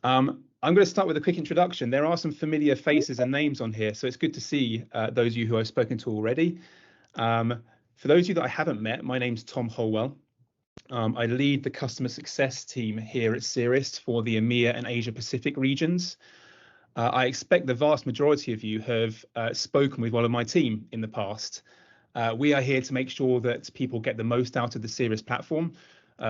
I'm going to start with a quick introduction. There are some familiar faces and names on here, so it's good to see those of you who I've spoken to already. For those of you that I haven't met, my name's Tom Holwell. I lead the customer success team here at Seerist for the EMEA and Asia Pacific regions. I expect the vast majority of you have spoken with one of my team in the past. We are here to make sure that people get the most out of the Seerist platform,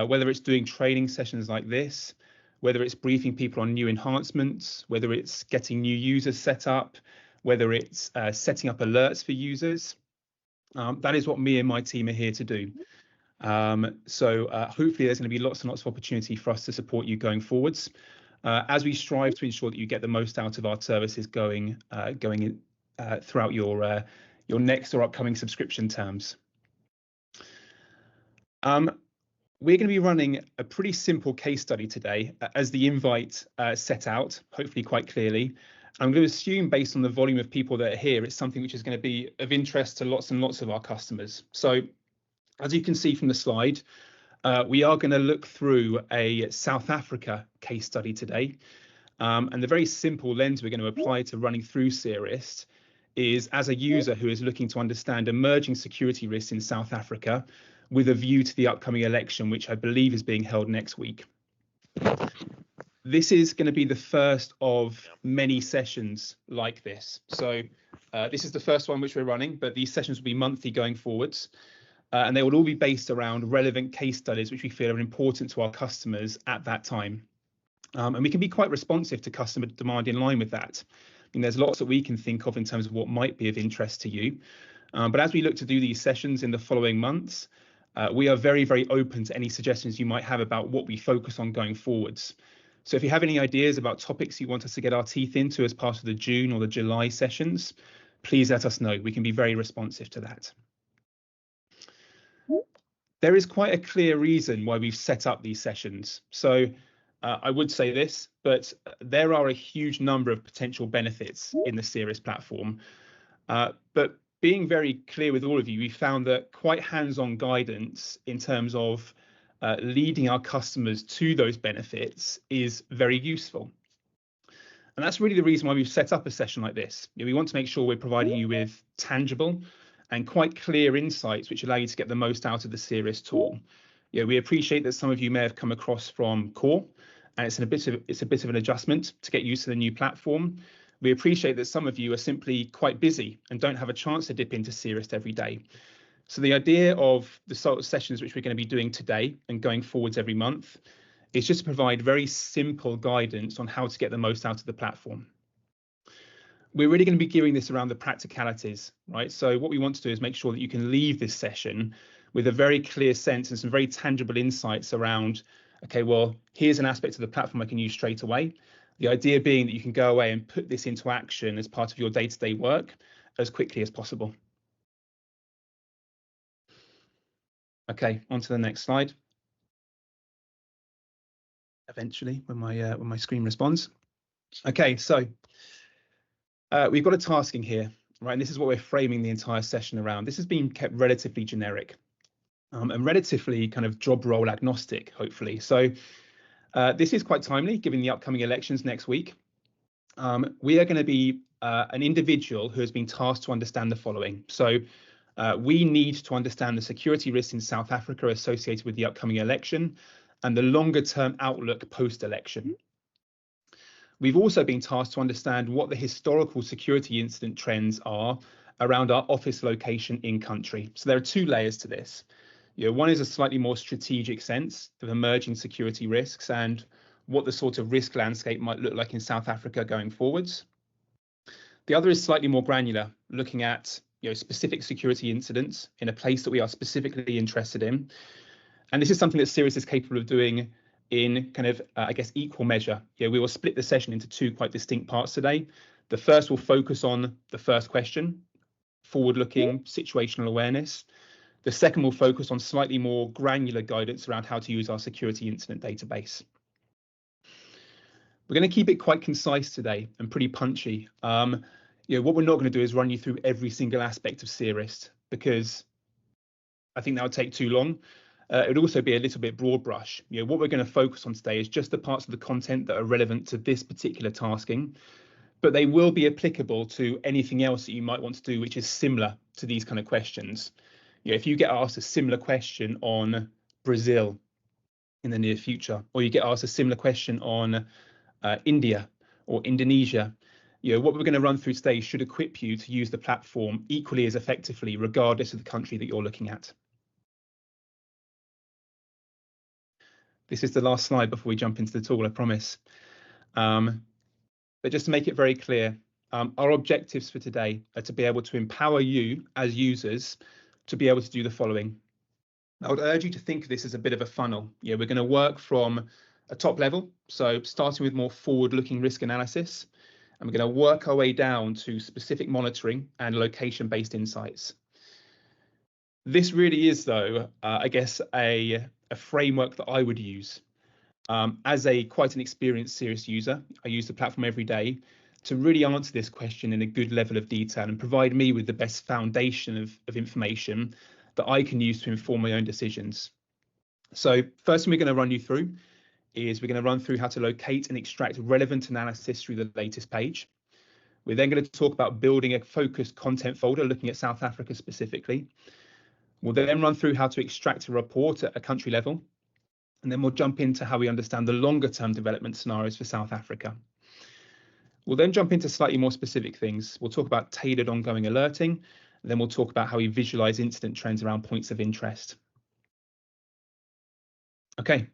whether it's doing training sessions like this, whether it's briefing people on new enhancements, whether it's getting new users set up, whether it's setting up alerts for users. That is what me and my team are here to do. So hopefully there's going to be lots and lots of opportunity for us to support you going forwards as we strive to ensure that you get the most out of our services going throughout your next or upcoming subscription terms. We're going to be running a pretty simple case study today, as the invite set out, hopefully quite clearly. I'm going to assume, based on the volume of people that are here, it's something which is going to be of interest to lots and lots of our customers. So, as you can see from the slide, we are going to look through a South Africa case study today. And the very simple lens we're going to apply to running through Seerist is as a user who is looking to understand emerging security risks in South Africa, with a view to the upcoming election, which I believe is being held next week. This is going to be the first of many sessions like this. So this is the first one which we're running, but these sessions will be monthly going forwards. And they will all be based around relevant case studies, which we feel are important to our customers at that time. And we can be quite responsive to customer demand in line with that. I mean, there's lots that we can think of in terms of what might be of interest to you. But as we look to do these sessions in the following months, we are very, very open to any suggestions you might have about what we focus on going forwards. So if you have any ideas about topics you want us to get our teeth into as part of the June or the July sessions, please let us know. We can be very responsive to that. There is quite a clear reason why we've set up these sessions. So I would say this, but there are a huge number of potential benefits in the Seerist platform. But being very clear with all of you, we found that quite hands-on guidance in terms of leading our customers to those benefits is very useful. And that's really the reason why we've set up a session like this. We want to make sure we're providing you with tangible and quite clear insights which allow you to get the most out of the Seerist tool. We appreciate that some of you may have come across from Core, and it's a bit of an adjustment to get used to the new platform. We appreciate that some of you are simply quite busy and don't have a chance to dip into Seerist every day. So the idea of the sort of sessions which we're going to be doing today and going forwards every month is just to provide very simple guidance on how to get the most out of the platform. We're really going to be gearing this around the practicalities, right? So what we want to do is make sure that you can leave this session with a very clear sense and some very tangible insights around, okay, well, here's an aspect of the platform I can use straight away. The idea being that you can go away and put this into action as part of your day-to-day work as quickly as possible. Okay, on to the next slide. Eventually, when my screen responds. Okay, so we've got a tasking here, right? And this is what we're framing the entire session around. This has been kept relatively generic and relatively kind of job role agnostic, hopefully. So this is quite timely, given the upcoming elections next week. We are going to be an individual who has been tasked to understand the following. So we need to understand the security risks in South Africa associated with the upcoming election and the longer term outlook post-election. We've also been tasked to understand what the historical security incident trends are around our office location in country. So there are two layers to this. One is a slightly more strategic sense of emerging security risks and what the sort of risk landscape might look like in South Africa going forwards. The other is slightly more granular, looking at specific security incidents in a place that we are specifically interested in. And this is something that Seerist is capable of doing in kind of, I guess, equal measure. We will split the session into two quite distinct parts today. The first will focus on the first question, forward-looking situational awareness. The second will focus on slightly more granular guidance around how to use our security incident database. We're going to keep it quite concise today and pretty punchy. What we're not going to do is run you through every single aspect of Seerist, because I think that would take too long. It would also be a little bit broad brush. What we're going to focus on today is just the parts of the content that are relevant to this particular tasking, but they will be applicable to anything else that you might want to do, which is similar to these kind of questions. If you get asked a similar question on Brazil in the near future, or you get asked a similar question on India or Indonesia, what we're going to run through today should equip you to use the platform equally as effectively, regardless of the country that you're looking at. This is the last slide before we jump into the tool, I promise. But just to make it very clear, our objectives for today are to be able to empower you as users to be able to do the following. I would urge you to think of this as a bit of a funnel. We're going to work from a top level, so starting with more forward-looking risk analysis, and we're going to work our way down to specific monitoring and location-based insights. This really is, though, I guess, a framework that I would use. As quite an experienced Seerist user, I use the platform every day to really answer this question in a good level of detail and provide me with the best foundation of information that I can use to inform my own decisions. So first thing we're going to run you through is we're going to run through how to locate and extract relevant analysis through the latest page. We're then going to talk about building a focused content folder looking at South Africa specifically. We'll then run through how to extract a report at a country level. And then we'll jump into how we understand the longer term development scenarios for South Africa. We'll then jump into slightly more specific things. We'll talk about tailored ongoing alerting. And then we'll talk about how we visualize incident trends around points of interest. Okay.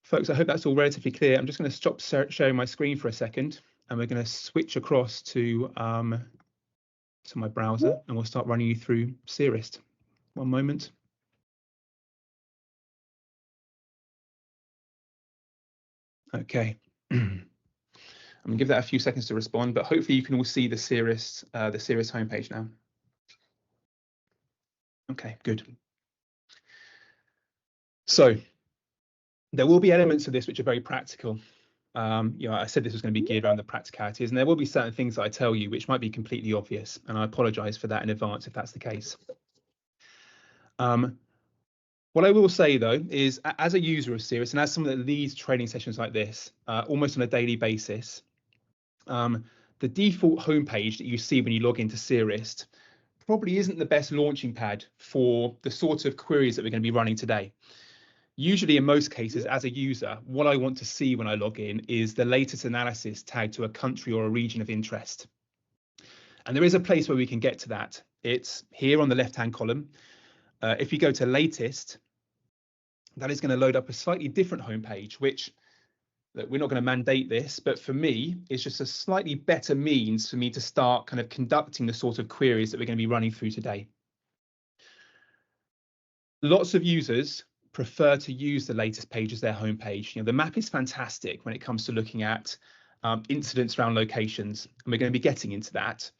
Folks, I hope that's all relatively clear. I'm just going to stop sharing my screen for a second, and we're going to switch across to my browser, and we'll start running you through Seerist. One moment. Okay. I'm going to give that a few seconds to respond, but hopefully you can all see the Seerist homepage now. Okay, good. So there will be elements of this which are very practical. I said this was going to be geared around the practicalities, and there will be certain things that I tell you which might be completely obvious, and I apologize for that in advance if that's the case. What I will say, though, is as a user of Seerist and as someone that leads training sessions like this almost on a daily basis, the default homepage that you see when you log into Seerist probably isn't the best launching pad for the sort of queries that we're going to be running today. Usually, in most cases, as a user, what I want to see when I log in is the latest analysis tagged to a country or a region of interest. And there is a place where we can get to that. It's here on the left-hand column. If you go to latest, that is going to load up a slightly different homepage, which we're not going to mandate this, but for me, it's just a slightly better means for me to start kind of conducting the sort of queries that we're going to be running through today. Lots of users prefer to use the latest page as their homepage. The map is fantastic when it comes to looking at incidents around locations, and we're going to be getting into that.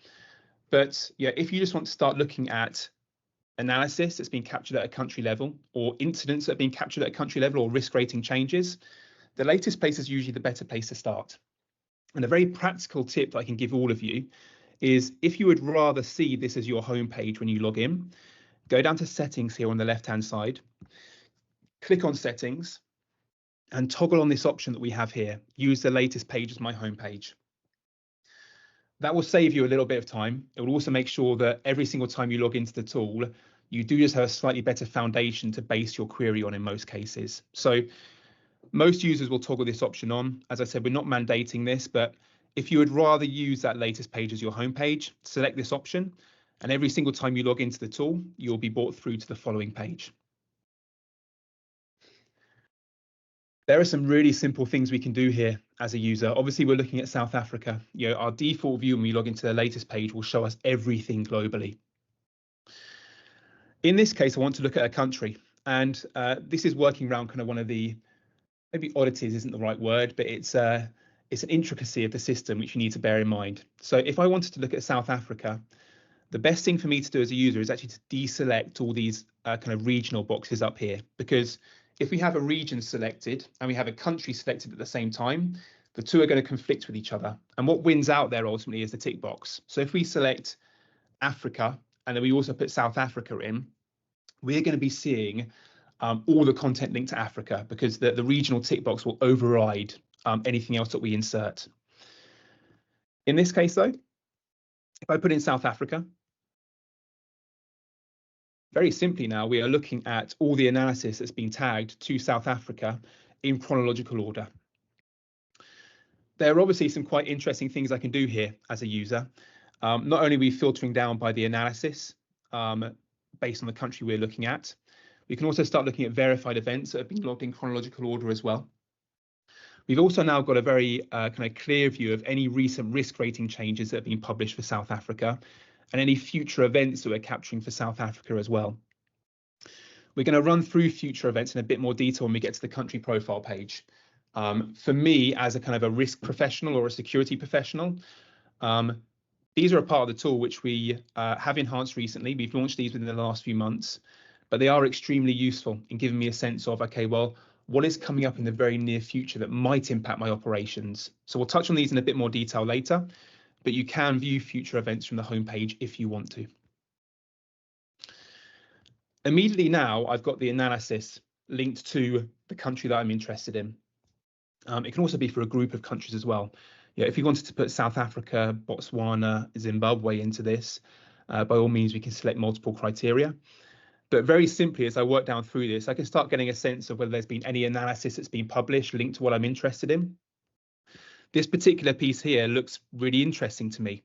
But if you just want to start looking at analysis that's been captured at a country level, or incidents that have been captured at a country level, or risk rating changes, the latest place is usually the better place to start. And a very practical tip that I can give all of you is if you would rather see this as your homepage when you log in, go down to settings here on the left-hand side, click on settings, and toggle on this option that we have here, use the latest page as my homepage. That will save you a little bit of time. It will also make sure that every single time you log into the tool, you do just have a slightly better foundation to base your query on in most cases. So most users will toggle this option on. As I said, we're not mandating this, but if you would rather use that latest page as your homepage, select this option, and every single time you log into the tool, you'll be brought through to the following page. There are some really simple things we can do here as a user. Obviously, we're looking at South Africa. Our default view when we log into the latest page will show us everything globally. In this case, I want to look at a country, and this is working around kind of one of the, maybe oddities isn't the right word, but it's an intricacy of the system which you need to bear in mind. So if I wanted to look at South Africa, the best thing for me to do as a user is actually to deselect all these kind of regional boxes up here, because if we have a region selected and we have a country selected at the same time, the two are going to conflict with each other. And what wins out there ultimately is the tick box. So if we select Africa and then we also put South Africa in, we're going to be seeing all the content linked to Africa, because the regional tick box will override anything else that we insert. In this case, though, if I put in South Africa, very simply now, we are looking at all the analysis that's been tagged to South Africa in chronological order. There are obviously some quite interesting things I can do here as a user. Not only are we filtering down by the analysis based on the country we're looking at, we can also start looking at verified events that have been logged in chronological order as well. We've also now got a very kind of clear view of any recent risk rating changes that have been published for South Africa and any future events that we're capturing for South Africa as well. We're going to run through future events in a bit more detail when we get to the country profile page. For me, as a kind of a risk professional or a security professional, these are a part of the tool which we have enhanced recently. We've launched these within the last few months, but they are extremely useful in giving me a sense of, okay, well, what is coming up in the very near future that might impact my operations? So we'll touch on these in a bit more detail later, but you can view future events from the homepage if you want to. Immediately now, I've got the analysis linked to the country that I'm interested in. It can also be for a group of countries as well. Yeah, if you wanted to put South Africa, Botswana, Zimbabwe into this, by all means, we can select multiple criteria. But very simply, as I work down through this, I can start getting a sense of whether there's been any analysis that's been published linked to what I'm interested in. This particular piece here looks really interesting to me.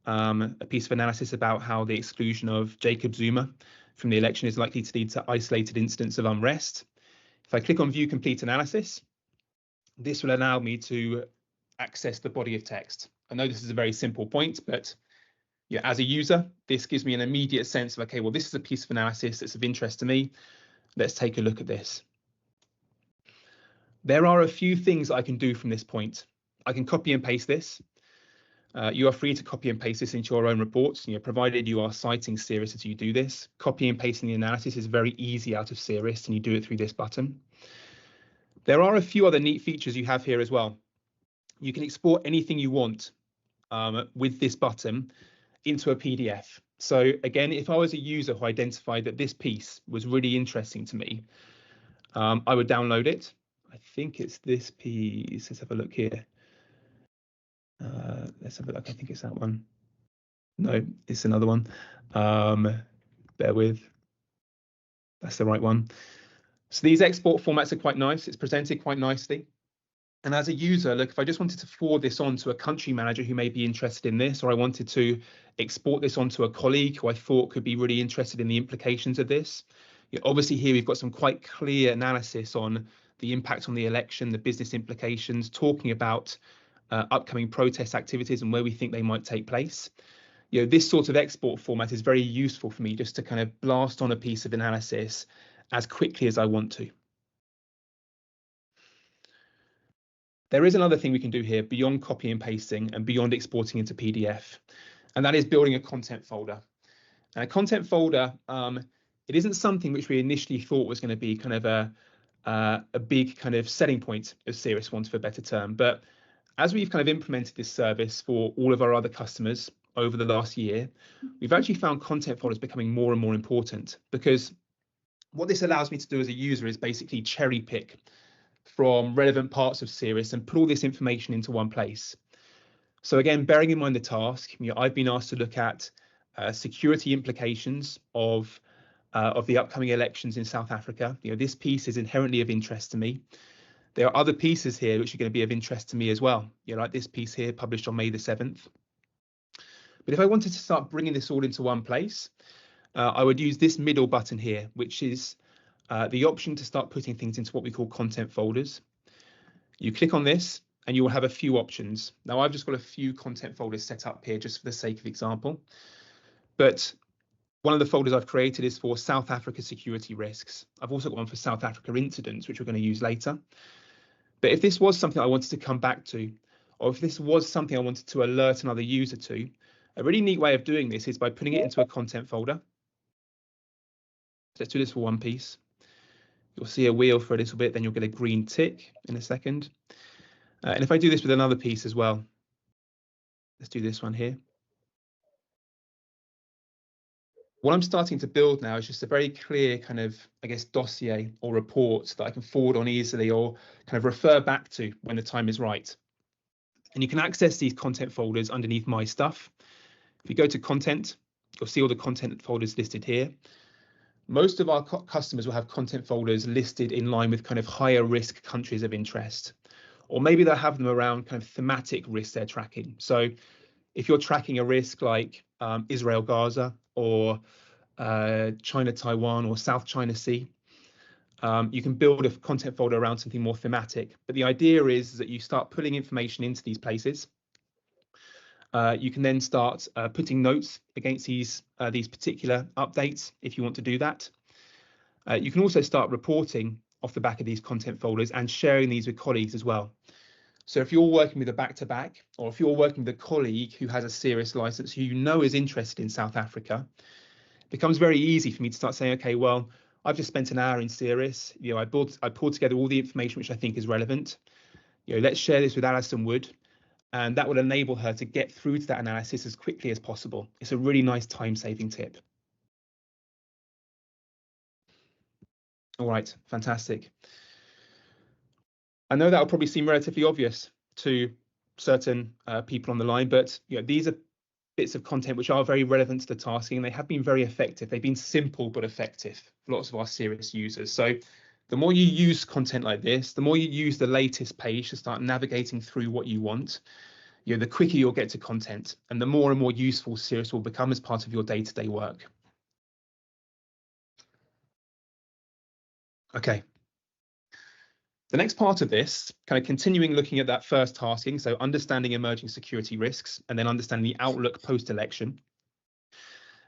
A piece of analysis about how the exclusion of Jacob Zuma from the election is likely to lead to isolated incidents of unrest. If I click on View Complete Analysis, this will allow me to access the body of text. I know this is a very simple point, but yeah, as a user, this gives me an immediate sense of, okay, well, this is a piece of analysis that's of interest to me. Let's take a look at this. There are a few things I can do from this point. I can copy and paste this. You are free to copy and paste this into your own reports, provided you are citing Seerist as you do this. Copy and pasting the analysis is very easy out of Seerist, and you do it through this button. There are a few other neat features you have here as well. You can export anything you want with this button into a PDF. So again, if I was a user who identified that this piece was really interesting to me, I would download it. I think it's this piece. Let's have a look here. Let's have a look. I think it's that one. No, it's another one. Bear with. That's the right one. So these export formats are quite nice. It's presented quite nicely. And as a user, look, if I just wanted to forward this on to a country manager who may be interested in this, or I wanted to export this onto a colleague who I thought could be really interested in the implications of this. Obviously here we've got some quite clear analysis on the impact on the election, the business implications, talking about upcoming protest activities and where we think they might take place. This sort of export format is very useful for me just to kind of blast on a piece of analysis as quickly as I want to. There is another thing we can do here beyond copy and pasting and beyond exporting into PDF, and that is building a content folder. And a content folder, it isn't something which we initially thought was going to be kind of a big kind of selling point of Seerist, want for a better term. But as we've kind of implemented this service for all of our other customers over the last year, we've actually found content folders becoming more and more important, because what this allows me to do as a user is basically cherry pick from relevant parts of Seerist and put all this information into one place. So again, bearing in mind the task, I've been asked to look at security implications of the upcoming elections in South Africa. This piece is inherently of interest to me. There are other pieces here which are going to be of interest to me as well, like this piece here published on May the 7th. But if I wanted to start bringing this all into one place, I would use this middle button here, which is the option to start putting things into what we call content folders. You click on this and you will have a few options. Now I've just got a few content folders set up here just for the sake of example. But one of the folders I've created is for South Africa security risks. I've also got one for South Africa incidents, which we're going to use later. But if this was something I wanted to come back to, or if this was something I wanted to alert another user to, a really neat way of doing this is by putting it into a content folder. Let's do this for one piece. You'll see a wheel for a little bit, then you'll get a green tick in a second. And if I do this with another piece as well, let's do this one here. What I'm starting to build now is just a very clear kind of, I guess, dossier or report that I can forward on easily or kind of refer back to when the time is right. And you can access these content folders underneath My Stuff. If you go to content, you'll see all the content folders listed here. Most of our customers will have content folders listed in line with kind of higher risk countries of interest, or maybe they'll have them around kind of thematic risks they're tracking. So if you're tracking a risk like Israel, Gaza, or China, Taiwan, or South China Sea, you can build a content folder around something more thematic. But the idea is that you start putting information into these places. You can then start putting notes against these particular updates if you want to do that. You can also start reporting off the back of these content folders and sharing these with colleagues as well. So if you're working with a back-to-back, or if you're working with a colleague who has a Seerist license who you know is interested in South Africa, it becomes very easy for me to start saying, okay, well, I've just spent an hour in Seerist. You know, I pulled together all the information which I think is relevant. You know, let's share this with Alison Wood, and that will enable her to get through to that analysis as quickly as possible. It's a really nice time-saving tip. All right, fantastic. I know that will probably seem relatively obvious to certain people on the line, but you know, these are bits of content which are very relevant to the tasking, and they have been very effective. They've been simple but effective for lots of our Seerist users. So the more you use content like this, the more you use the latest page to start navigating through what you want, you know, the quicker you'll get to content, and the more and more useful Seerist will become as part of your day-to-day work. Okay. The next part of this, kind of continuing looking at that first tasking, so understanding emerging security risks and then understanding the outlook post-election.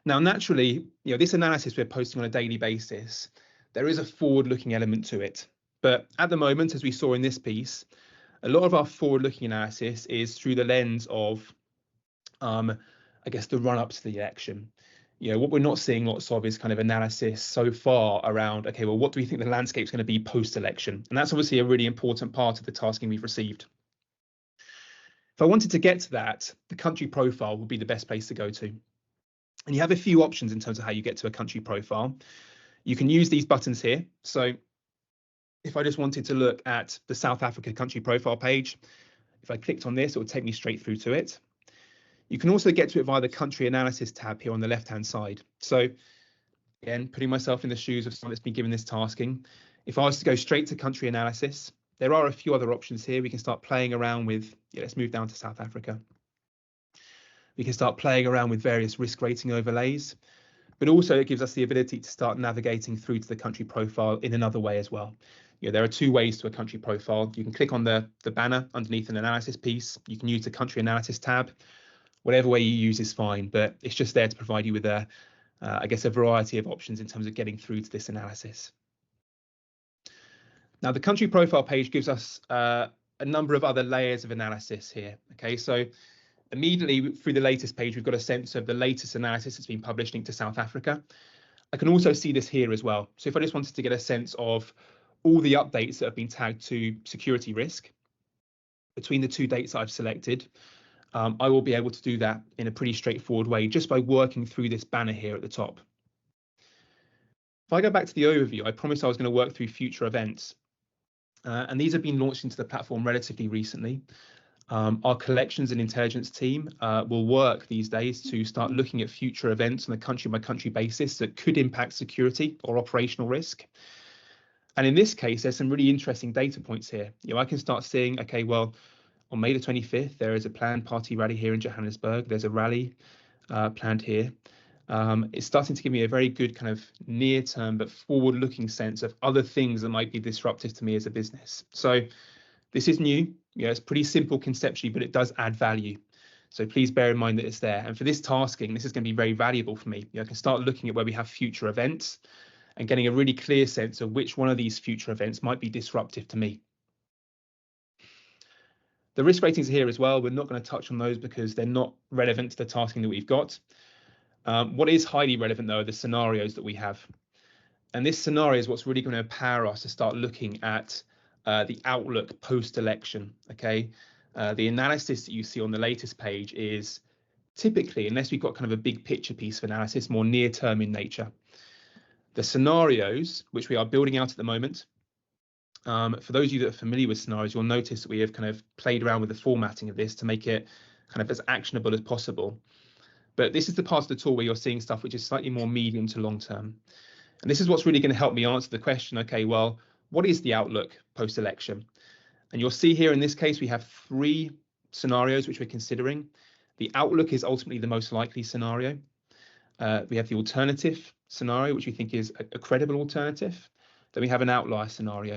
Now, naturally, you know, this analysis we're posting on a daily basis, there is a forward-looking element to it. But at the moment, as we saw in this piece, a lot of our forward-looking analysis is through the lens of, I guess, the run-up to the election. You know, what we're not seeing lots of is kind of analysis so far around, okay, well, what do we think the landscape's going to be post-election? And that's obviously a really important part of the tasking we've received. If I wanted to get to that, the country profile would be the best place to go to. And you have a few options in terms of how you get to a country profile. You can use these buttons here. So if I just wanted to look at the South Africa country profile page, if I clicked on this, it would take me straight through to it. You can also get to it via the country analysis tab here on the left-hand side. So again, putting myself in the shoes of someone that's been given this tasking, if I was to go straight to country analysis, there are a few other options here. We can start playing around with, let's move down to South Africa. We can start playing around with various risk rating overlays, but also it gives us the ability to start navigating through to the country profile in another way as well. You know, there are two ways to a country profile. You can click on the banner underneath an analysis piece. You can use the country analysis tab. Whatever way you use is fine, but it's just there to provide you with I guess, a variety of options in terms of getting through to this analysis. Now, the country profile page gives us a number of other layers of analysis here. Okay, so immediately through the latest page, we've got a sense of the latest analysis that's been published linked to South Africa. I can also see this here as well. So if I just wanted to get a sense of all the updates that have been tagged to security risk between the two dates I've selected, I will be able to do that in a pretty straightforward way just by working through this banner here at the top. If I go back to the overview, I promised I was going to work through future events. And these have been launched into the platform relatively recently. Our collections and intelligence team will work these days to start looking at future events on a country-by-country basis that could impact security or operational risk. And in this case, there's some really interesting data points here. You know, I can start seeing, okay, well, on May the 25th, there is a planned party rally here in Johannesburg. There's a rally planned here. It's starting to give me a very good kind of near-term but forward-looking sense of other things that might be disruptive to me as a business. So this is new. Yeah, it's pretty simple conceptually, but it does add value. So please bear in mind that it's there. And for this tasking, this is going to be very valuable for me. You know, I can start looking at where we have future events and getting a really clear sense of which one of these future events might be disruptive to me. The risk ratings are here as well. We're not going to touch on those because they're not relevant to the tasking that we've got. What is highly relevant, though, are the scenarios that we have. And this scenario is what's really going to empower us to start looking at the outlook post-election. Okay, the analysis that you see on the latest page is typically, unless we've got kind of a big picture piece of analysis, more near term in nature. The scenarios, which we are building out at the moment, for those of you that are familiar with scenarios, you'll notice that we have kind of played around with the formatting of this to make it kind of as actionable as possible. But this is the part of the tool where you're seeing stuff which is slightly more medium to long term. And this is what's really going to help me answer the question, okay, well, what is the outlook post-election? And you'll see here in this case, we have 3 scenarios which we're considering. The outlook is ultimately the most likely scenario. We have the alternative scenario, which we think is a credible alternative. Then we have an outlier scenario.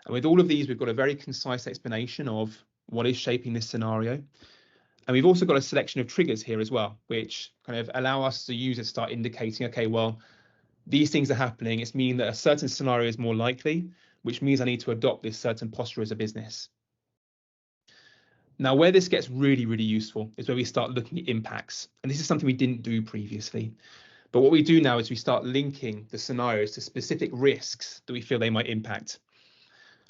And with all of these, we've got a very concise explanation of what is shaping this scenario. And we've also got a selection of triggers here as well, which kind of allow us as a user to start indicating, okay, well, these things are happening. It's meaning that a certain scenario is more likely, which means I need to adopt this certain posture as a business. Now, where this gets really, really useful is where we start looking at impacts. And this is something we didn't do previously. But what we do now is we start linking the scenarios to specific risks that we feel they might impact.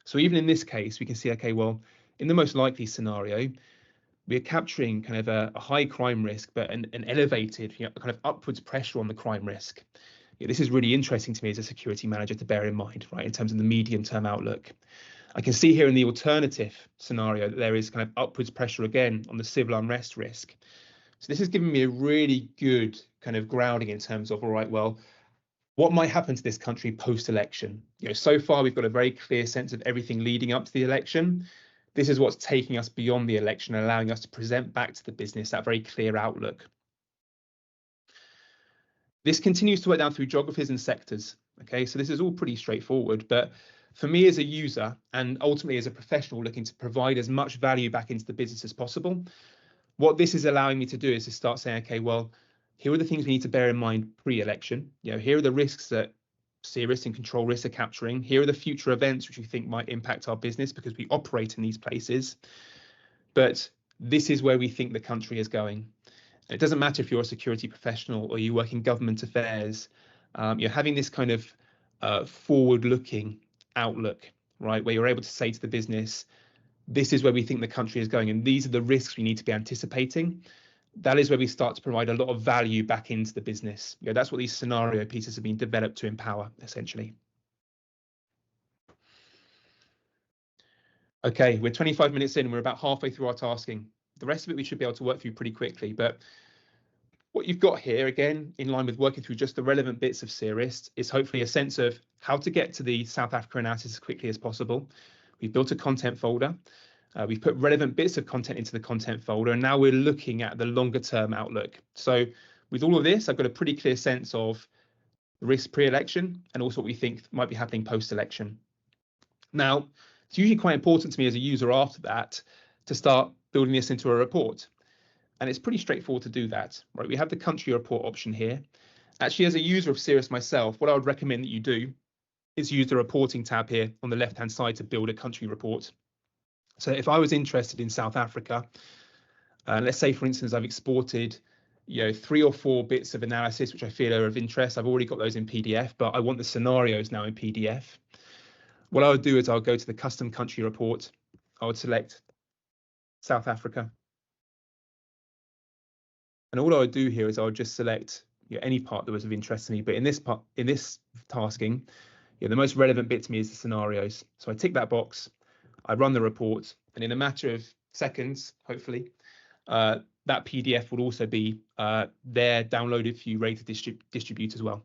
So even in this case, we can see, okay, well, in the most likely scenario, we're capturing kind of a high crime risk, but an elevated, kind of upwards pressure on the crime risk. This is really interesting to me as a security manager to bear in mind, right, in terms of the medium-term outlook. I can see here in the alternative scenario that there is kind of upwards pressure again on the civil unrest risk. So this is giving me a really good kind of grounding in terms of, all right, well, what might happen to this country post-election? So far we've got a very clear sense of everything leading up to the election. This is what's taking us beyond the election and allowing us to present back to the business that very clear outlook. This continues to work down through geographies and sectors. Okay, so this is all pretty straightforward, but for me as a user and ultimately as a professional looking to provide as much value back into the business as possible, what this is allowing me to do is to start saying, okay, well, here are the things we need to bear in mind pre-election. Here are the risks that Seerist and control risks are capturing. Here are the future events which we think might impact our business because we operate in these places. But this is where we think the country is going. It doesn't matter if you're a security professional or you work in government affairs. You're having this kind of forward-looking outlook, right, where you're able to say to the business, this is where we think the country is going, and these are the risks we need to be anticipating. That is where we start to provide a lot of value back into the business. That's what these scenario pieces have been developed to empower, essentially. Okay, we're 25 minutes in, we're about halfway through our tasking. The rest of it we should be able to work through pretty quickly, but what you've got here, again, in line with working through just the relevant bits of Seerist, is hopefully a sense of how to get to the South Africa analysis as quickly as possible. We've built a content folder. We've put relevant bits of content into the content folder, and now we're looking at the longer term outlook. So with all of this, I've got a pretty clear sense of the risk pre-election and also what we think might be happening post-election. Now, it's usually quite important to me as a user after that to start building this into a report. And it's pretty straightforward to do that, right? We have the country report option here. Actually, as a user of Seerist myself, what I would recommend that you do is use the reporting tab here on the left-hand side to build a country report. So if I was interested in South Africa, let's say, for instance, I've exported 3 or 4 bits of analysis which I feel are of interest. I've already got those in PDF, but I want the scenarios now in PDF. What I would do is I'll go to the custom country report. I would select South Africa. And all I would do here is I would just select any part that was of interest to me. But in this tasking, the most relevant bit to me is the scenarios. So I tick that box, I run the report, and in a matter of seconds, hopefully, that PDF will also be there downloaded for you, ready to distribute as well.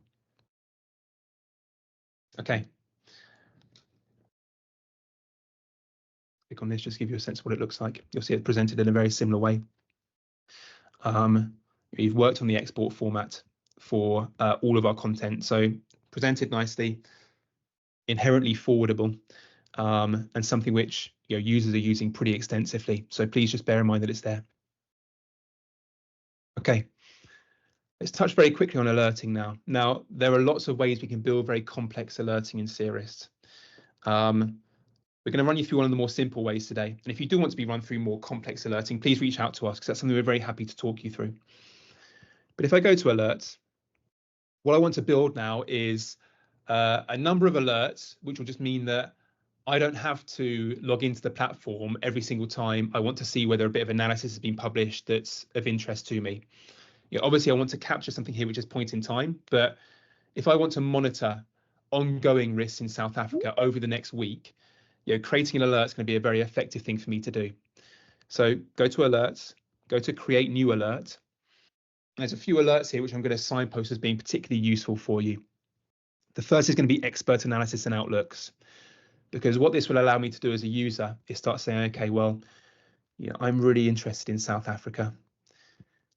Okay. Click on this, just to give you a sense of what it looks like. You'll see it presented in a very similar way. You've worked on the export format for all of our content, so presented nicely, inherently forwardable, and something which users are using pretty extensively. So please just bear in mind that it's there. Okay, let's touch very quickly on alerting now. Now, there are lots of ways we can build very complex alerting in Seerist. We're going to run you through one of the more simple ways today. And if you do want to be run through more complex alerting, please reach out to us because that's something we're very happy to talk you through. But if I go to alerts, what I want to build now is a number of alerts, which will just mean that I don't have to log into the platform every single time I want to see whether a bit of analysis has been published that's of interest to me. Obviously, I want to capture something here which is point in time, but if I want to monitor ongoing risks in South Africa over the next week, creating an alert is going to be a very effective thing for me to do. So go to alerts, go to create new alert. There's a few alerts here which I'm going to signpost as being particularly useful for you. The first is going to be expert analysis and outlooks, because what this will allow me to do as a user is start saying, okay, well, I'm really interested in South Africa.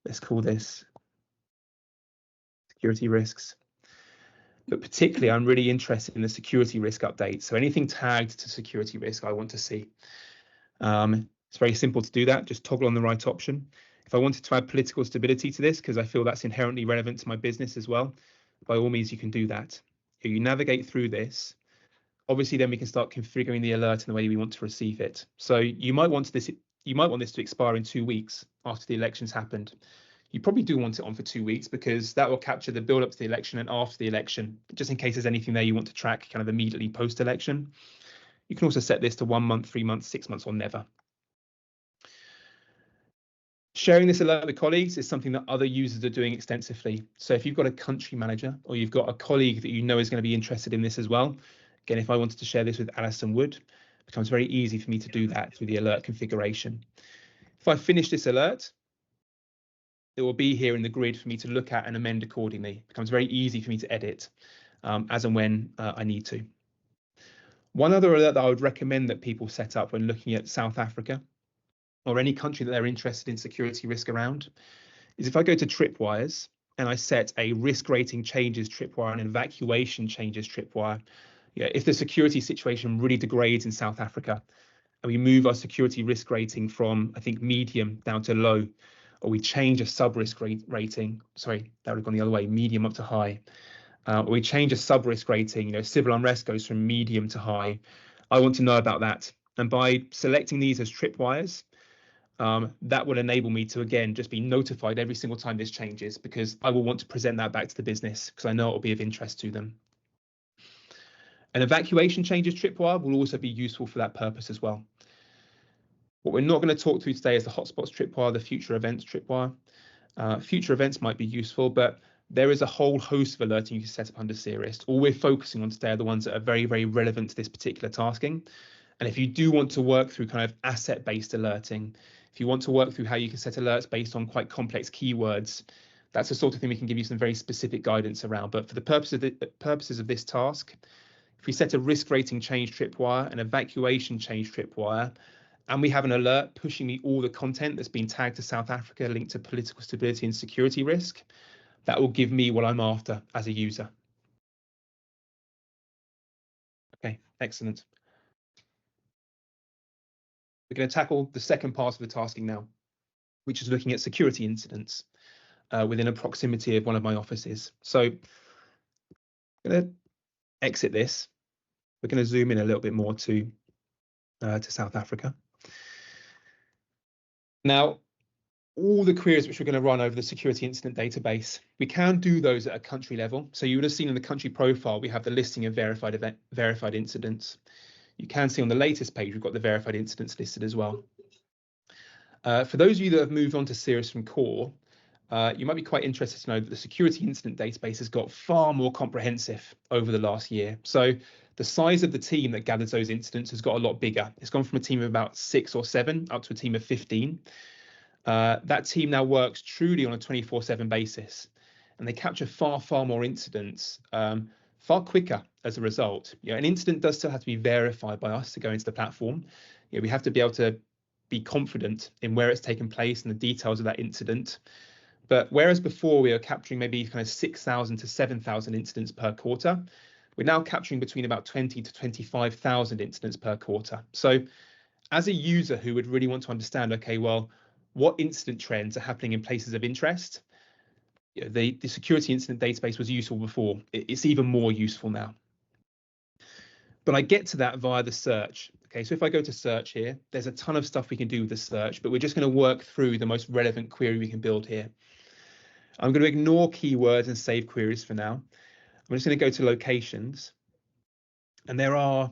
Let's call this security risks. But particularly, I'm really interested in the security risk update. So anything tagged to security risk, I want to see. It's very simple to do that. Just toggle on the right option. If I wanted to add political stability to this, because I feel that's inherently relevant to my business as well, by all means, you can do that. You navigate through this. Obviously, then we can start configuring the alert in the way we want to receive it. So you might want this to expire in 2 weeks after the election's happened. You probably do want it on for 2 weeks because that will capture the build up to the election and after the election, just in case there's anything there you want to track kind of immediately post-election. You can also set this to 1 month, 3 months, 6 months, or never. Sharing this alert with colleagues is something that other users are doing extensively. So if you've got a country manager or you've got a colleague that you know is going to be interested in this as well, again, if I wanted to share this with Alison Wood, it becomes very easy for me to do that through the alert configuration. If I finish this alert, it will be here in the grid for me to look at and amend accordingly. It becomes very easy for me to edit as and when I need to. One other alert that I would recommend that people set up when looking at South Africa or any country that they're interested in security risk around is if I go to tripwires and I set a risk rating changes tripwire and an evacuation changes tripwire, if the security situation really degrades in South Africa and we move our security risk rating from, I think, medium down to low, or we change a sub-risk rating, sorry, that would have gone the other way, medium up to high, or we change a sub-risk rating, civil unrest goes from medium to high, I want to know about that. And by selecting these as tripwires, that will enable me to, again, just be notified every single time this changes, because I will want to present that back to the business because I know it will be of interest to them. An evacuation changes tripwire will also be useful for that purpose as well. What we're not going to talk through today is the hotspots tripwire, the future events tripwire. Future events might be useful, but there is a whole host of alerting you can set up under Seerist. All we're focusing on today are the ones that are very, very relevant to this particular tasking. And if you do want to work through kind of asset-based alerting, if you want to work through how you can set alerts based on quite complex keywords, that's the sort of thing we can give you some very specific guidance around. But for the purposes of this task, if we set a risk rating change tripwire, an evacuation change tripwire, and we have an alert pushing me all the content that's been tagged to South Africa linked to political stability and security risk, that will give me what I'm after as a user. Okay, excellent. We're going to tackle the second part of the tasking now, which is looking at security incidents within a proximity of one of my offices. So I'm going to exit this. We're going to zoom in a little bit more to South Africa. Now, all the queries which we're going to run over the security incident database, we can do those at a country level. So you would have seen in the country profile, we have the listing of verified incidents. You can see on the latest page, we've got the verified incidents listed as well. For those of you that have moved on to Seerist from Core, you might be quite interested to know that the security incident database has got far more comprehensive over the last year. So the size of the team that gathers those incidents has got a lot bigger. It's gone from a team of about 6 or 7 up to a team of 15. That team now works truly on a 24/7 basis, and they capture far more incidents far quicker as a result. An incident does still have to be verified by us to go into the platform. We have to be able to be confident in where it's taken place and the details of that incident. But whereas before we were capturing maybe kind of 6,000 to 7,000 incidents per quarter, we're now capturing between about 20 to 25,000 incidents per quarter. So as a user who would really want to understand, okay, well, what incident trends are happening in places of interest, the security incident database was useful before. It's even more useful now. But I get to that via the search. Okay, so if I go to search here, there's a ton of stuff we can do with the search, but we're just going to work through the most relevant query we can build here. I'm going to ignore keywords and save queries for now. I'm just going to go to locations. And there are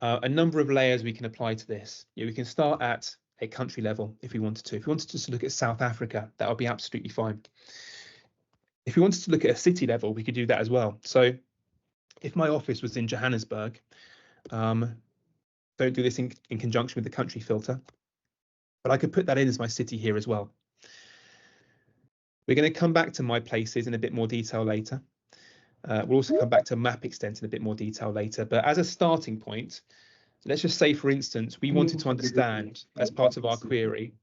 a number of layers we can apply to this. We can start at a country level if we wanted to. If we wanted to just look at South Africa, that would be absolutely fine. If we wanted to look at a city level, we could do that as well. So if my office was in Johannesburg, don't do this in conjunction with the country filter, but I could put that in as my city here as well. We're going to come back to my places in a bit more detail later. We'll also come back to map extent in a bit more detail later. But as a starting point, let's just say, for instance, we wanted to understand as part of our query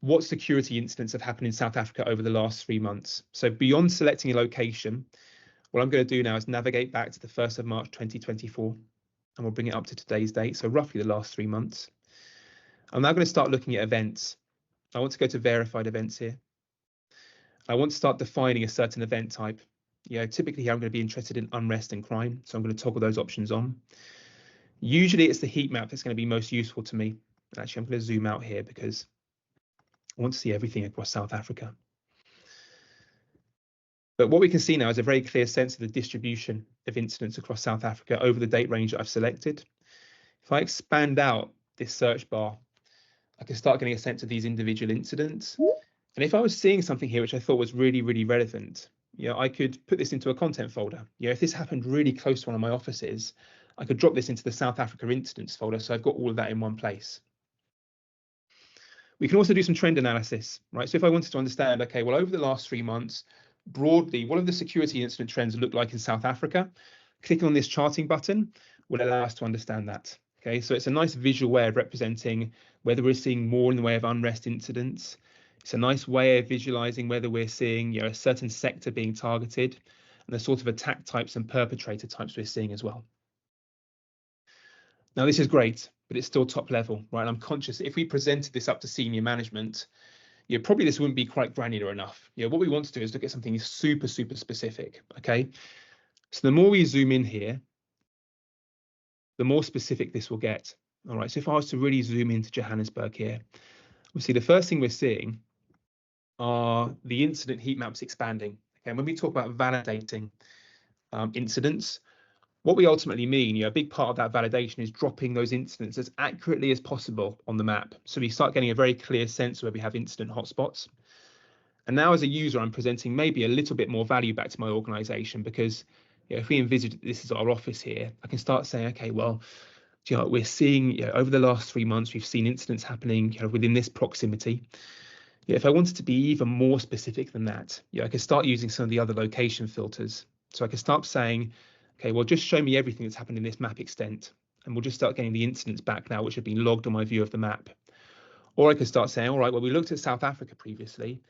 what security incidents have happened in South Africa over the last 3 months. So beyond selecting a location, what I'm going to do now is navigate back to the 1st of March 2024, and we'll bring it up to today's date, so roughly the last 3 months. I'm now going to start looking at events. I want to go to verified events here. I want to start defining a certain event type. Typically I'm going to be interested in unrest and crime, so I'm going to toggle those options on. Usually it's the heat map that's going to be most useful to me. Actually, I'm going to zoom out here because I want to see everything across South Africa. But what we can see now is a very clear sense of the distribution of incidents across South Africa over the date range that I've selected. If I expand out this search bar, I can start getting a sense of these individual incidents. And if I was seeing something here which I thought was really, really relevant, I could put this into a content folder. If this happened really close to one of my offices, I could drop this into the South Africa incidents folder, so I've got all of that in one place. We can also do some trend analysis, right? So if I wanted to understand, okay, well, over the last 3 months, broadly, what do the security incident trends look like in South Africa? Clicking on this charting button will allow us to understand that. Okay, so it's a nice visual way of representing whether we're seeing more in the way of unrest incidents. It's a nice way of visualizing whether we're seeing a certain sector being targeted and the sort of attack types and perpetrator types we're seeing as well. Now, this is great, but it's still top level, right? I'm conscious if we presented this up to senior management, probably this wouldn't be quite granular enough. What we want to do is look at something super, super specific, okay? So the more we zoom in here, the more specific this will get. All right, so if I was to really zoom into Johannesburg here, we'll see the first thing we're seeing are the incident heat maps expanding. Okay, and when we talk about validating incidents, what we ultimately mean, a big part of that validation is dropping those incidents as accurately as possible on the map. So we start getting a very clear sense where we have incident hotspots. And now as a user, I'm presenting maybe a little bit more value back to my organization because if we envisage this is our office here, I can start saying, okay, well, we're seeing over the last 3 months, we've seen incidents happening within this proximity. If I wanted to be even more specific than that, I could start using some of the other location filters. So I could start saying, okay, well, just show me everything that's happened in this map extent. And we'll just start getting the incidents back now, which have been logged on my view of the map. Or I could start saying, all right, well, we looked at South Africa previously.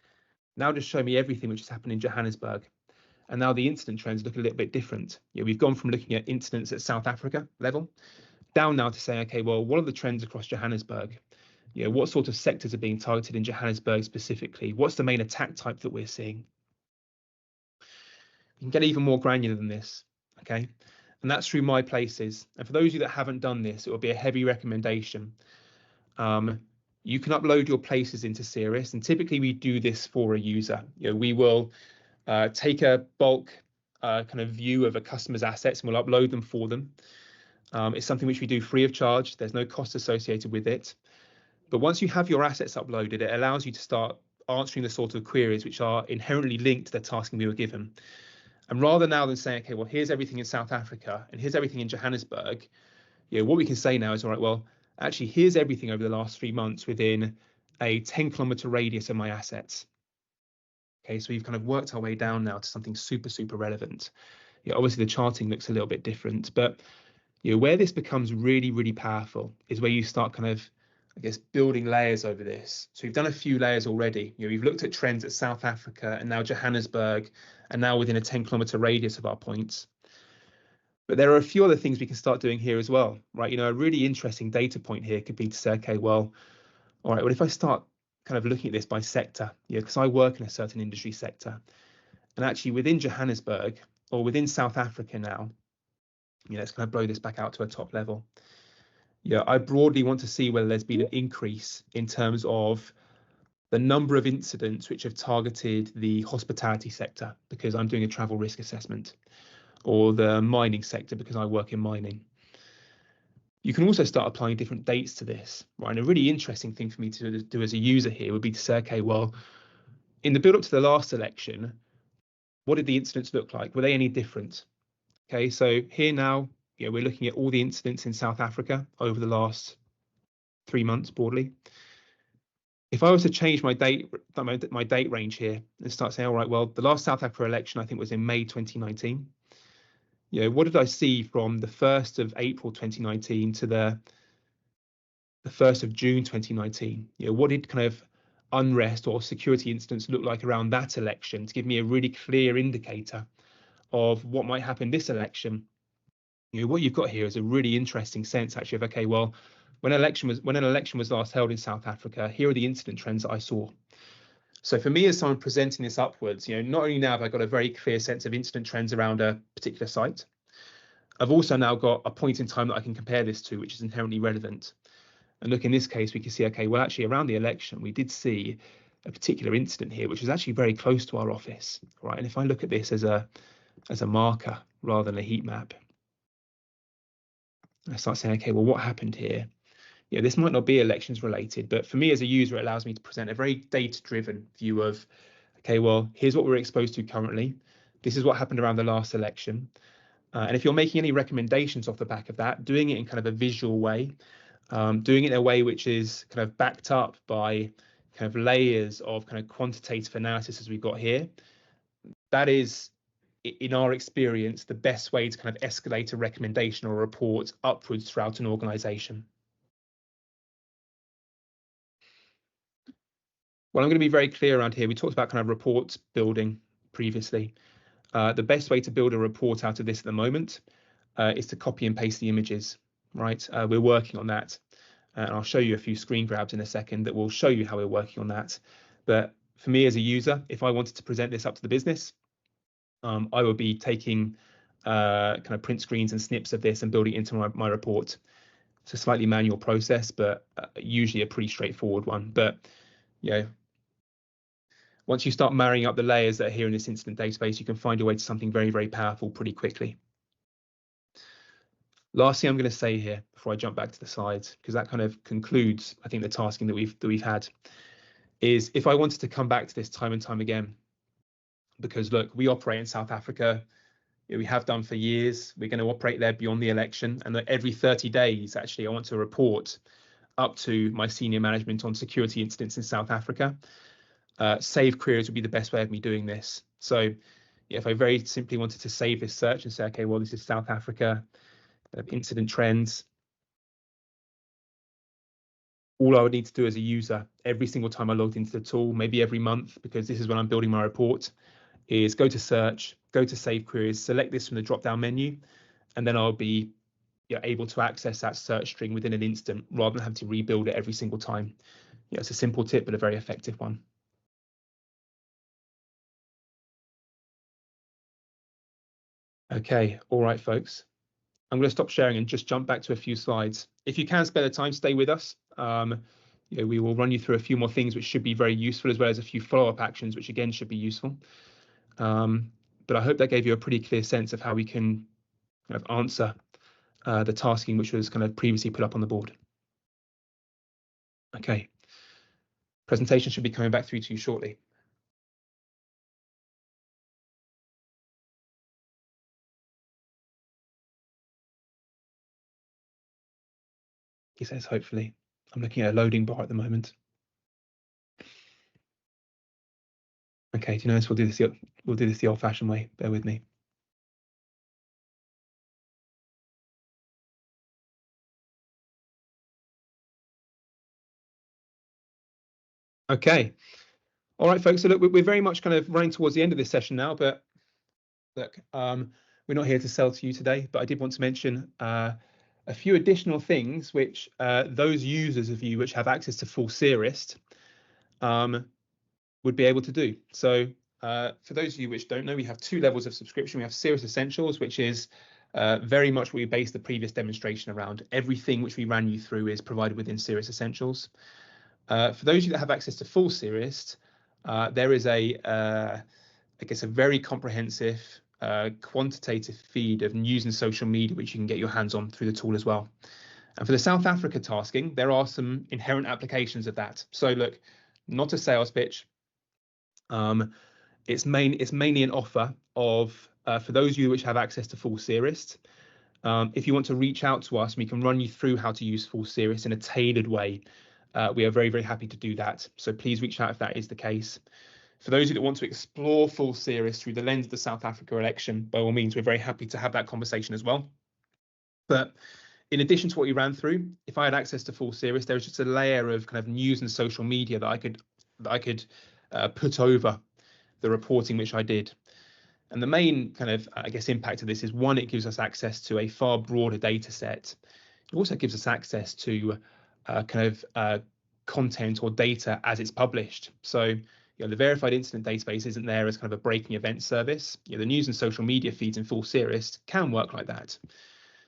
Now just show me everything which has happened in Johannesburg. And now the incident trends look a little bit different. We've gone from looking at incidents at South Africa level down now to saying, okay, well, what are the trends across Johannesburg? What sort of sectors are being targeted in Johannesburg specifically? What's the main attack type that we're seeing? You can get even more granular than this, okay? And that's through my places. And for those of you that haven't done this, it will be a heavy recommendation. You can upload your places into Seerist, and typically we do this for a user. We will take a bulk kind of view of a customer's assets and we'll upload them for them. It's something which we do free of charge. There's no cost associated with it. But once you have your assets uploaded, it allows you to start answering the sort of queries which are inherently linked to the tasking we were given. And rather now than saying, okay, well, here's everything in South Africa and here's everything in Johannesburg, what we can say now is, all right, well, actually, here's everything over the last 3 months within a 10-kilometer radius of my assets. Okay, so we've kind of worked our way down now to something super, super relevant. Obviously, the charting looks a little bit different, but where this becomes really, really powerful is where you start kind of, I guess, building layers over this. So we've done a few layers already. We've looked at trends at South Africa and now Johannesburg, and now within a 10-kilometer radius of our points. But there are a few other things we can start doing here as well, right? A really interesting data point here could be to say, okay, well, all right, well, if I start kind of looking at this by sector, because I work in a certain industry sector, and actually within Johannesburg or within South Africa now, let's kind of blow this back out to a top level. I broadly want to see whether there's been an increase in terms of the number of incidents which have targeted the hospitality sector because I'm doing a travel risk assessment, or the mining sector because I work in mining. You can also start applying different dates to this, right? And a really interesting thing for me to do as a user here would be to say, okay, well, in the build up to the last election, what did the incidents look like? Were they any different? Okay, so here now, we're looking at all the incidents in South Africa over the last 3 months broadly. If I was to change my date range here and start saying, all right, well, the last South Africa election, I think, was in May 2019. What did I see from the 1st of April 2019 to the 1st of June 2019? What did kind of unrest or security incidents look like around that election to give me a really clear indicator of what might happen this election? What you've got here is a really interesting sense actually of, okay, well, when an election was last held in South Africa, here are the incident trends that I saw. So for me, as someone presenting this upwards, not only now have I got a very clear sense of incident trends around a particular site, I've also now got a point in time that I can compare this to, which is inherently relevant. And look, in this case, we can see, okay, well, actually around the election, we did see a particular incident here, which was actually very close to our office, right? And if I look at this as a marker rather than a heat map, I start saying, okay, well, what happened here? This might not be elections related, but for me as a user, it allows me to present a very data-driven view of, okay, well, here's what we're exposed to currently. This is what happened around the last election. And if you're making any recommendations off the back of that, doing it in kind of a visual way, doing it in a way which is kind of backed up by kind of layers of kind of quantitative analysis as we've got here, that is, in our experience, the best way to kind of escalate a recommendation or a report upwards throughout an organization. Well, I'm going to be very clear around here. We talked about kind of report building previously. The best way to build a report out of this at the moment is to copy and paste the images, right? We're working on that. And I'll show you a few screen grabs in a second that will show you how we're working on that. But for me as a user, if I wanted to present this up to the business, I would be taking kind of print screens and snips of this and building it into my report. It's a slightly manual process, but usually a pretty straightforward one. But once you start marrying up the layers that are here in this incident database, you can find your way to something very, very powerful pretty quickly. Last thing I'm going to say here before I jump back to the slides, because that kind of concludes, I think, the tasking that we've had, is if I wanted to come back to this time and time again, because look, we operate in South Africa, we have done for years. We're going to operate there beyond the election, and every 30 days, actually, I want to report up to my senior management on security incidents in South Africa. Save queries would be the best way of me doing this. So if I very simply wanted to save this search and say, okay, well, this is South Africa incident trends, all I would need to do as a user every single time I logged into the tool, maybe every month, because this is when I'm building my report, is go to search, go to save queries, select this from the drop-down menu, and then I'll be able to access that search string within an instant rather than having to rebuild it every single time. It's a simple tip, but a very effective one. Okay, all right, folks. I'm going to stop sharing and just jump back to a few slides. If you can spare the time, stay with us. We will run you through a few more things which should be very useful, as well as a few follow-up actions, which again should be useful. But I hope that gave you a pretty clear sense of how we can kind of answer the tasking which was kind of previously put up on the board. Okay, presentation should be coming back through to you shortly. He says, hopefully. I'm looking at a loading bar at the moment. Okay, do you know this? We'll do this the old-fashioned way. Bear with me. Okay. All right, folks. So look, we're very much kind of running towards the end of this session now, but look, we're not here to sell to you today, but I did want to mention a few additional things which those users of you which have access to full Seerist would be able to do. So for those of you which don't know, we have 2 levels of subscription. We have Seerist Essentials, which is very much what we based the previous demonstration around. Everything which we ran you through is provided within Seerist Essentials. For those of you that have access to full Seerist, there is I guess a very comprehensive quantitative feed of news and social media which you can get your hands on through the tool as well. And for the South Africa tasking, there are some inherent applications of that. So look, not a sales pitch. It's mainly an offer of, for those of you which have access to full Seerist, if you want to reach out to us, we can run you through how to use full Seerist in a tailored way. We are very, very happy to do that. So please reach out if that is the case. For those of you that want to explore full Seerist through the lens of the South Africa election, by all means, we're very happy to have that conversation as well. But in addition to what you ran through, if I had access to full Seerist, there was just a layer of kind of news and social media that I could put over the reporting which I did. And the main kind of, I guess, impact of this is, one, it gives us access to a far broader data set. It also gives us access to content or data as it's published. So the verified incident database isn't there as kind of a breaking event service. The news and social media feeds in full Seerist can work like that.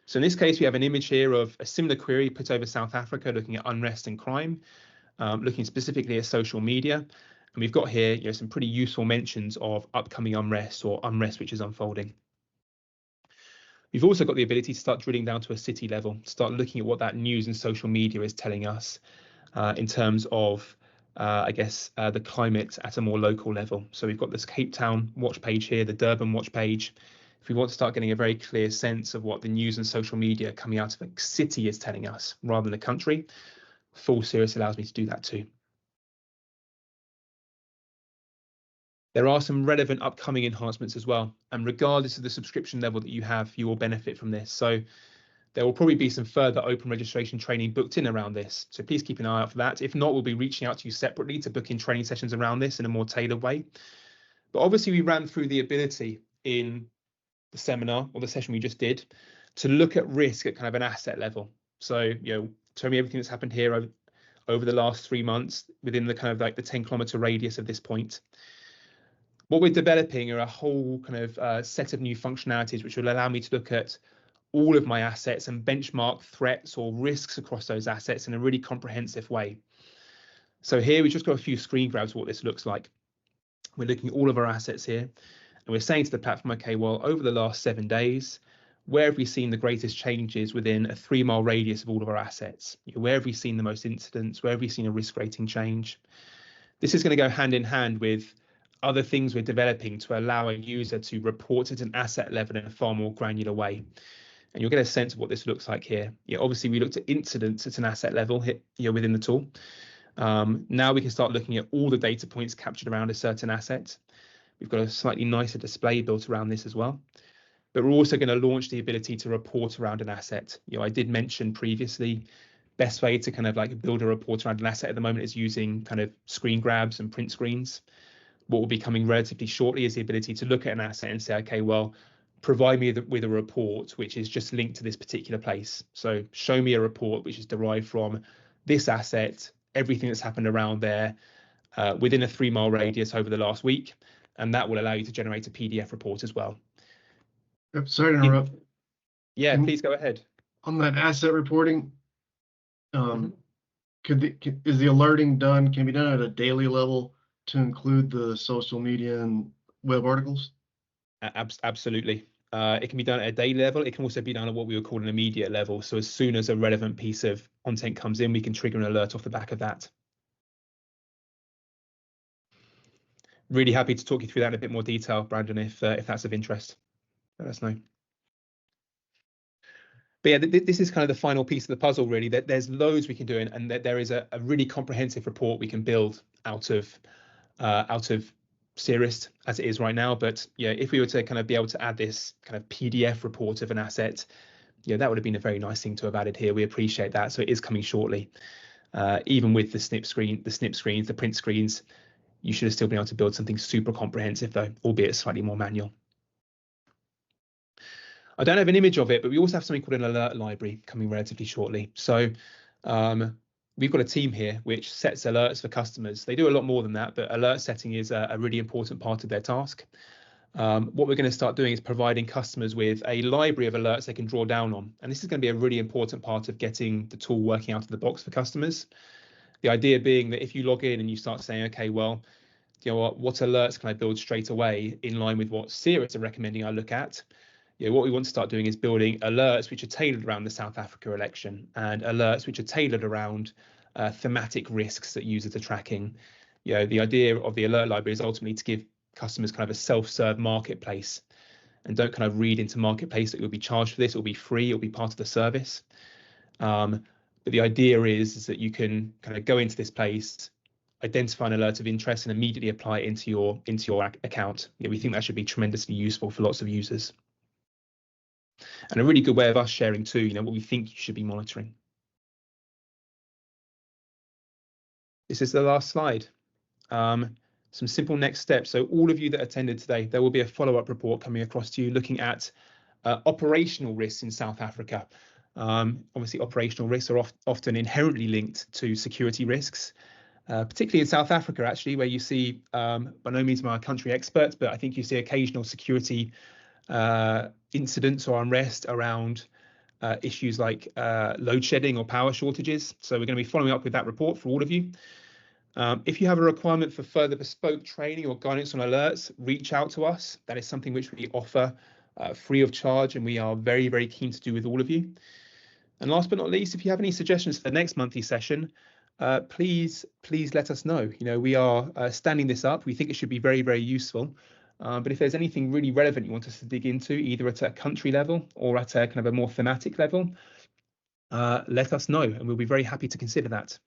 So in this case, we have an image here of a similar query put over South Africa, looking at unrest and crime, looking specifically at social media. And we've got here some pretty useful mentions of upcoming unrest or unrest which is unfolding. We've also got the ability to start drilling down to a city level, start looking at what that news and social media is telling us in terms of, the climate at a more local level. So we've got this Cape Town watch page here, the Durban watch page. If we want to start getting a very clear sense of what the news and social media coming out of a city is telling us rather than a country, full Seerist allows me to do that too. There are some relevant upcoming enhancements as well, and regardless of the subscription level that you have, you will benefit from this. So there will probably be some further open registration training booked in around this. So please keep an eye out for that. If not, we'll be reaching out to you separately to book in training sessions around this in a more tailored way. But obviously we ran through the ability in the seminar or the session we just did to look at risk at kind of an asset level. So, tell me everything that's happened here over the last 3 months within the kind of like the 10-kilometer radius of this point. What we're developing are a whole kind of set of new functionalities which will allow me to look at all of my assets and benchmark threats or risks across those assets in a really comprehensive way. So here we just got a few screen grabs of what this looks like. We're looking at all of our assets here, and we're saying to the platform, okay, well, over the last 7 days, where have we seen the greatest changes within a 3-mile radius of all of our assets? Where have we seen the most incidents? Where have we seen a risk rating change? This is going to go hand in hand with other things we're developing to allow a user to report at an asset level in a far more granular way. And you'll get a sense of what this looks like here. Obviously, we looked at incidents at an asset level within the tool. Now we can start looking at all the data points captured around a certain asset. We've got a slightly nicer display built around this as well. But we're also going to launch the ability to report around an asset. I did mention previously, best way to kind of like build a report around an asset at the moment is using kind of screen grabs and print screens. What will be coming relatively shortly is the ability to look at an asset and say, okay, well, provide me with a report which is just linked to this particular place. So show me a report which is derived from this asset, everything that's happened around there within a 3-mile radius over the last week. And that will allow you to generate a PDF report as well. Sorry to interrupt. Yeah, please go ahead. On that asset reporting, is the alerting can be done at a daily level to include the social media and web articles? Absolutely. It can be done at a daily level. It can also be done at what we would call an immediate level. So as soon as a relevant piece of content comes in, we can trigger an alert off the back of that. Really happy to talk you through that in a bit more detail, Brandon, if that's of interest. Let us know. But yeah, this is kind of the final piece of the puzzle, really. That there's loads we can do, and that there is a really comprehensive report we can build out of Seerist as it is right now. But yeah, if we were to kind of be able to add this kind of PDF report of an asset, that would have been a very nice thing to have added here. We appreciate that. So it is coming shortly. Even with the snip screens, the print screens, you should have still been able to build something super comprehensive though, albeit slightly more manual. I don't have an image of it, but we also have something called an alert library coming relatively shortly. So we've got a team here which sets alerts for customers. They do a lot more than that, but alert setting is a really important part of their task. What we're going to start doing is providing customers with a library of alerts they can draw down on. And this is going to be a really important part of getting the tool working out of the box for customers. The idea being that if you log in and you start saying, okay, well, what alerts can I build straight away in line with what Seerist are recommending I look at? what we want to start doing is building alerts which are tailored around the South Africa election, and alerts which are tailored around thematic risks that users are tracking. The idea of the alert library is ultimately to give customers kind of a self-serve marketplace, and don't kind of read into marketplace that you'll be charged for this, it'll be free, it'll be part of the service. But the idea is that you can kind of go into this place, identify an alert of interest, and immediately apply it into your account. We think that should be tremendously useful for lots of users, and a really good way of us sharing too, what we think you should be monitoring. This is the last slide. Some simple next steps. So all of you that attended today, there will be a follow-up report coming across to you looking at operational risks in South Africa. Obviously, operational risks are often inherently linked to security risks, particularly in South Africa, actually, where you see, by no means am I a country expert, but I think you see occasional security incidents or unrest around issues like load shedding or power shortages. So we're going to be following up with that report for all of you. If you have a requirement for further bespoke training or guidance on alerts, reach out to us. That is something which we offer free of charge, and we are very, very keen to do with all of you. And last but not least, if you have any suggestions for the next monthly session, please let us know. We are standing this up. We think it should be very, very useful. But if there's anything really relevant you want us to dig into, either at a country level or at a kind of a more thematic level, let us know, and we'll be very happy to consider that.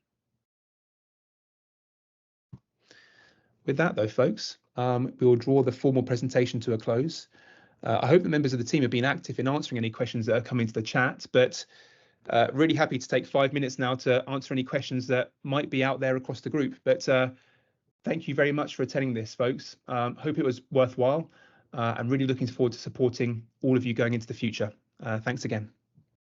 With that, though, folks, we will draw the formal presentation to a close. I hope the members of the team have been active in answering any questions that are coming to the chat, but really happy to take 5 minutes now to answer any questions that might be out there across the group. But thank you very much for attending this, folks. Hope it was worthwhile. I'm really looking forward to supporting all of you going into the future. Thanks again.